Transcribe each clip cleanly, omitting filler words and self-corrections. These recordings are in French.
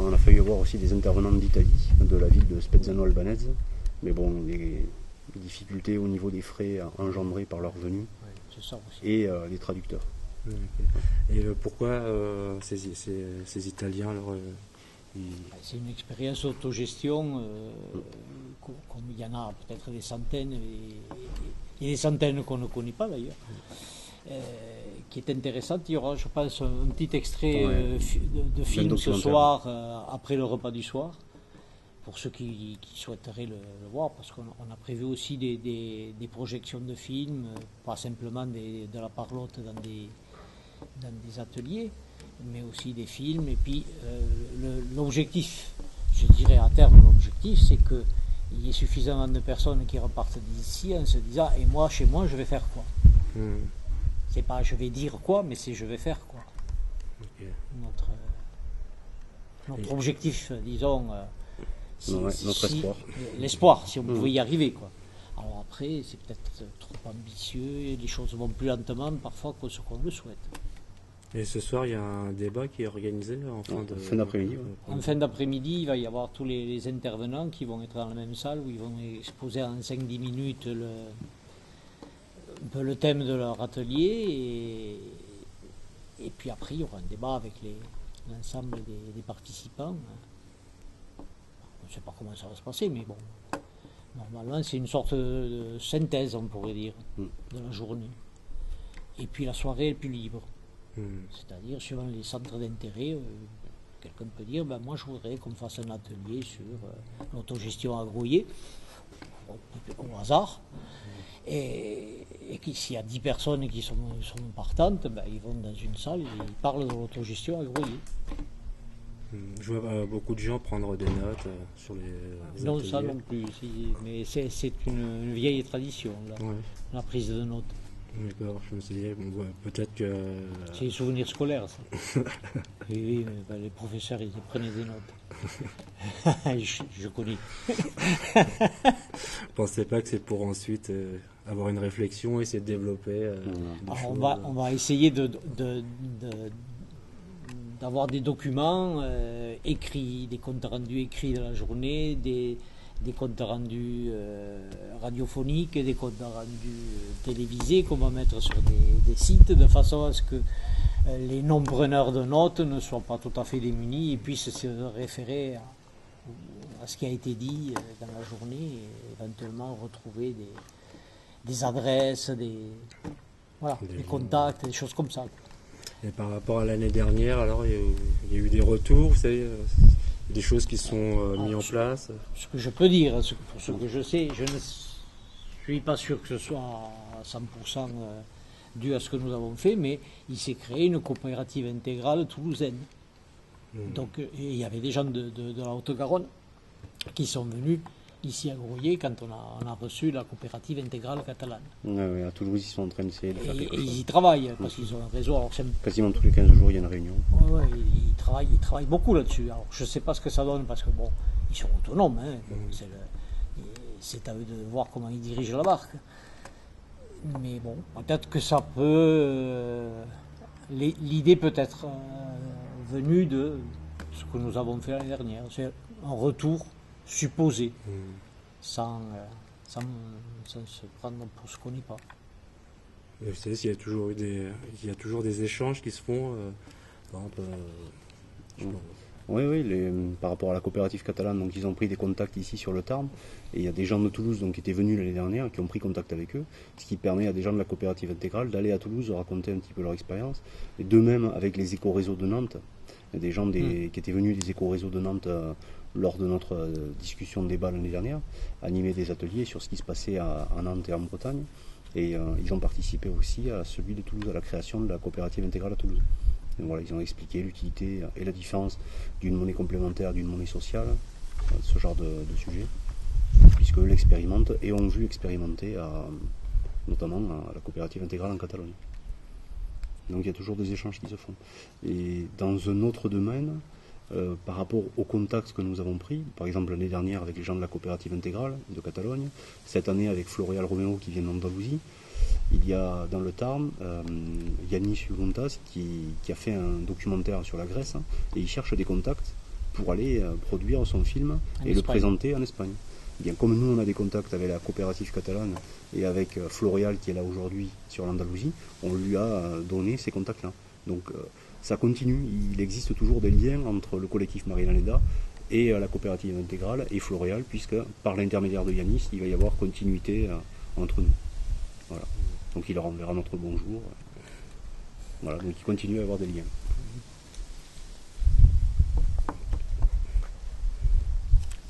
On a failli avoir aussi des intervenants d'Italie, de la ville de Spezzano Albanese, mais bon, les difficultés au niveau des frais engendrés par leur venue c'est ça aussi. et les traducteurs. Et pourquoi ces Italiens alors, C'est une expérience d'autogestion, comme il y en a peut-être des centaines, et des centaines qu'on ne connaît pas d'ailleurs, qui est intéressante. Il y aura, je pense, un petit extrait de film ce soir, après le repas du soir, pour ceux qui souhaiteraient le voir, parce qu'on a prévu aussi des projections de films, pas simplement de la parlotte dans des ateliers, mais aussi des films. Et puis l'objectif, je dirais à terme, l'objectif, c'est qu'il y ait suffisamment de personnes qui repartent d'ici en se disant, et moi, chez moi, je vais faire quoi? C'est pas je vais dire quoi, mais c'est je vais faire quoi. Notre objectif, disons, notre espoir. L'espoir, si on pouvait y arriver, quoi. Alors après, c'est peut-être trop ambitieux, et les choses vont plus lentement parfois que ce qu'on le souhaite. Et ce soir, il y a un débat qui est organisé en fin d'après-midi. En fin d'après-midi, il va y avoir tous les intervenants qui vont être dans la même salle, où ils vont exposer en 5-10 minutes un peu le thème de leur atelier, et puis après, il y aura un débat avec l'ensemble des participants. Je ne sais pas comment ça va se passer, mais bon, normalement, c'est une sorte de synthèse, on pourrait dire, de la journée. Et puis la soirée est plus libre. C'est-à-dire, suivant les centres d'intérêt, quelqu'un peut dire, moi je voudrais qu'on fasse un atelier sur l'autogestion agroyer, au hasard, et s'il y a 10 personnes qui sont partantes, ils vont dans une salle et ils parlent de l'autogestion agroyer. Je vois beaucoup de gens prendre des notes sur les non, ateliers. ça non plus, mais c'est une vieille tradition, la prise de notes. D'accord, je me suis dit, peut-être que... C'est des souvenirs scolaires, ça. Oui, les professeurs, ils prenaient des notes. je connais. Je pensais pas que c'est pour ensuite avoir une réflexion et essayer de développer Alors, on va essayer d'avoir des documents écrits, des comptes rendus écrits de la journée, des comptes rendus radiophoniques et des comptes rendus télévisés qu'on va mettre sur des sites, de façon à ce que les non-preneurs de notes ne soient pas tout à fait démunis et puissent se référer à ce qui a été dit dans la journée et éventuellement retrouver des adresses, des contacts, des choses comme ça. Et par rapport à l'année dernière, alors il y a eu des retours, vous savez, des choses qui sont mises en place. Ce que je peux dire, pour ce que je sais, je ne suis pas sûr que ce soit à 100% dû à ce que nous avons fait, mais il s'est créé une coopérative intégrale toulousaine. Donc, il y avait des gens de la Haute-Garonne qui sont venus ici à Grouillé quand on a reçu la coopérative intégrale catalane. Oui, à Toulouse, ils sont en train d'essayer de faire quelque chose. Ils y travaillent parce qu'ils ont un réseau. Alors, quasiment tous les 15 jours, il y a une réunion. Oui, ils travaillent beaucoup là-dessus. Alors, je ne sais pas ce que ça donne parce que, bon, ils sont autonomes. C'est à eux de voir comment ils dirigent la barque. Mais bon, peut-être que ça peut... L'idée peut être venue de ce que nous avons fait l'année dernière. C'est un retour supposé, sans se prendre pour ce qu'on n'est pas. Vous savez s'il y a toujours des échanges qui se font, par exemple... Oui, par rapport à la coopérative catalane, donc ils ont pris des contacts ici sur le Tarn, et il y a des gens de Toulouse qui étaient venus l'année dernière, qui ont pris contact avec eux, ce qui permet à des gens de la coopérative intégrale d'aller à Toulouse, raconter un petit peu leur expérience, et de même avec les éco-réseaux de Nantes, il y a des gens qui étaient venus des éco-réseaux de Nantes lors de notre discussion de débat l'année dernière, animer des ateliers sur ce qui se passait à Nantes et en Bretagne, et ils ont participé aussi à celui de Toulouse, à la création de la coopérative intégrale à Toulouse. Et voilà, ils ont expliqué l'utilité et la différence d'une monnaie complémentaire, d'une monnaie sociale, ce genre de sujet, puisqu'eux l'expérimentent et ont vu expérimenter notamment à la coopérative intégrale en Catalogne. Donc il y a toujours des échanges qui se font. Et dans un autre domaine, par rapport aux contacts que nous avons pris, par exemple l'année dernière avec les gens de la coopérative intégrale de Catalogne, cette année avec Floréal Roméo qui vient d'Andalousie, il y a dans le Tarn Yannis Ugontas qui a fait un documentaire sur la Grèce et il cherche des contacts pour aller produire son film et le présenter en Espagne. Eh bien, comme nous on a des contacts avec la coopérative catalane et avec Floréal qui est là aujourd'hui sur l'Andalousie, on lui a donné ces contacts-là. Donc ça continue, il existe toujours des liens entre le collectif Marilaneda et la coopérative intégrale et Floréal, puisque par l'intermédiaire de Yanis, il va y avoir continuité entre nous. Voilà. Donc il leur enverra notre bonjour. Voilà, donc il continue à avoir des liens.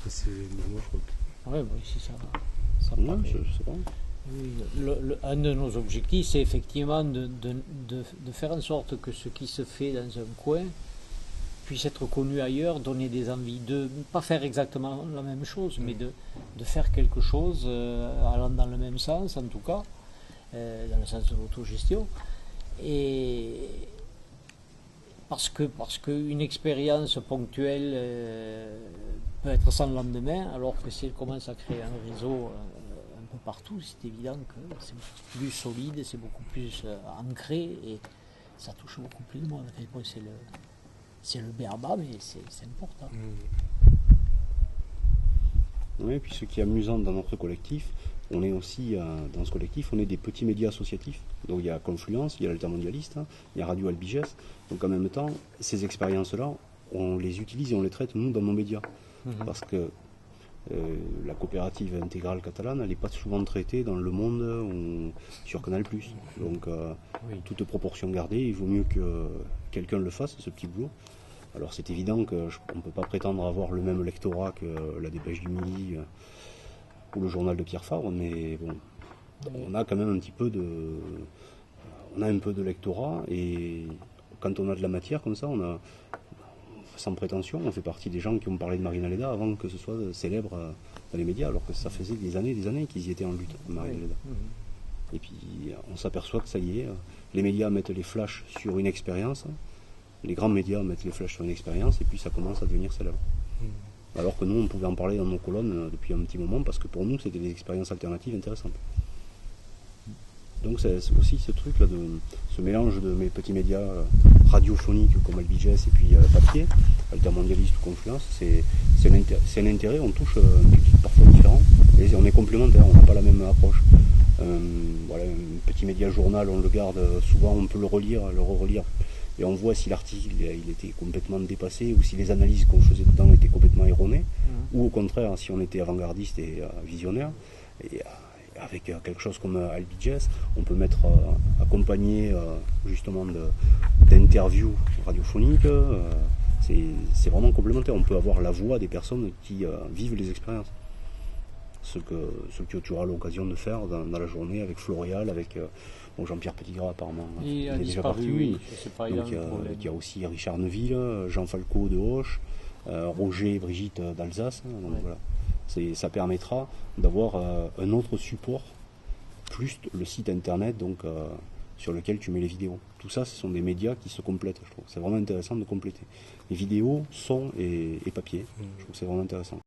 Moi, je crois que... Oui, si ça Ouais, je sais pas. Oui, un de nos objectifs, c'est effectivement de faire en sorte que ce qui se fait dans un coin puisse être connu ailleurs, donner des envies, de ne pas faire exactement la même chose, mais de faire quelque chose allant dans le même sens, en tout cas, dans le sens de l'autogestion. Et parce qu'une expérience ponctuelle peut être sans lendemain, alors que si elle commence à créer un réseau un peu partout, c'est évident que c'est beaucoup plus solide, c'est beaucoup plus ancré et ça touche beaucoup plus de monde. À quel point c'est le béaba, mais c'est important. Oui, et puis ce qui est amusant dans notre collectif, on est aussi, dans ce collectif, on est des petits médias associatifs. Donc il y a Confluence, il y a l'Altermondialiste, il y a Radio Albiges. Donc en même temps, ces expériences-là, on les utilise et on les traite, nous, dans nos médias. Parce que la coopérative intégrale catalane, elle n'est pas souvent traitée dans Le Monde ou sur Canal+. Donc, toute proportion gardée, il vaut mieux que quelqu'un le fasse, ce petit boulot. Alors c'est évident qu'on ne peut pas prétendre avoir le même lectorat que la Dépêche du Midi ou le journal de Pierre Fabre, mais bon, on a quand même un petit peu on a un peu de lectorat, et quand on a de la matière comme ça, on a, sans prétention, on fait partie des gens qui ont parlé de Marilaneda avant que ce soit célèbre dans les médias, alors que ça faisait des années qu'ils y étaient en lutte, Marilaneda. Et puis on s'aperçoit que ça y est, les médias mettent les flashs sur une expérience, les grands médias mettent les flashs sur une expérience, et puis ça commence à devenir célèbre. Alors que nous, on pouvait en parler dans nos colonnes depuis un petit moment, parce que pour nous, c'était des expériences alternatives intéressantes. Donc c'est aussi ce truc-là, ce mélange de mes petits médias radiophoniques comme Albiges et puis papier, Altermondialiste ou Confluence, c'est un intérêt, on touche un public parfois différent, et on est complémentaires, on n'a pas la même approche. Voilà, un petit média journal, on le garde souvent, on peut le relire, le re-relire, et on voit si l'article il était complètement dépassé, ou si les analyses qu'on faisait dedans étaient complètement erronées, ou au contraire, si on était avant-gardiste et visionnaire. Et avec quelque chose comme Albiges, on peut mettre accompagné justement d'interviews radiophoniques. C'est vraiment complémentaire. On peut avoir la voix des personnes qui vivent les expériences. Ce que tu auras l'occasion de faire dans la journée avec Floréal, avec Jean-Pierre Petitgras apparemment. Il est déjà parti. Oui. Donc il y a aussi Richard Neuville, Jean Falco de Auch, Roger et Brigitte d'Alsace. Donc voilà. Ça permettra d'avoir un autre support, plus le site internet donc, sur lequel tu mets les vidéos. Tout ça, ce sont des médias qui se complètent, je trouve. C'est vraiment intéressant de compléter. Les vidéos, son et papier. Je trouve que c'est vraiment intéressant.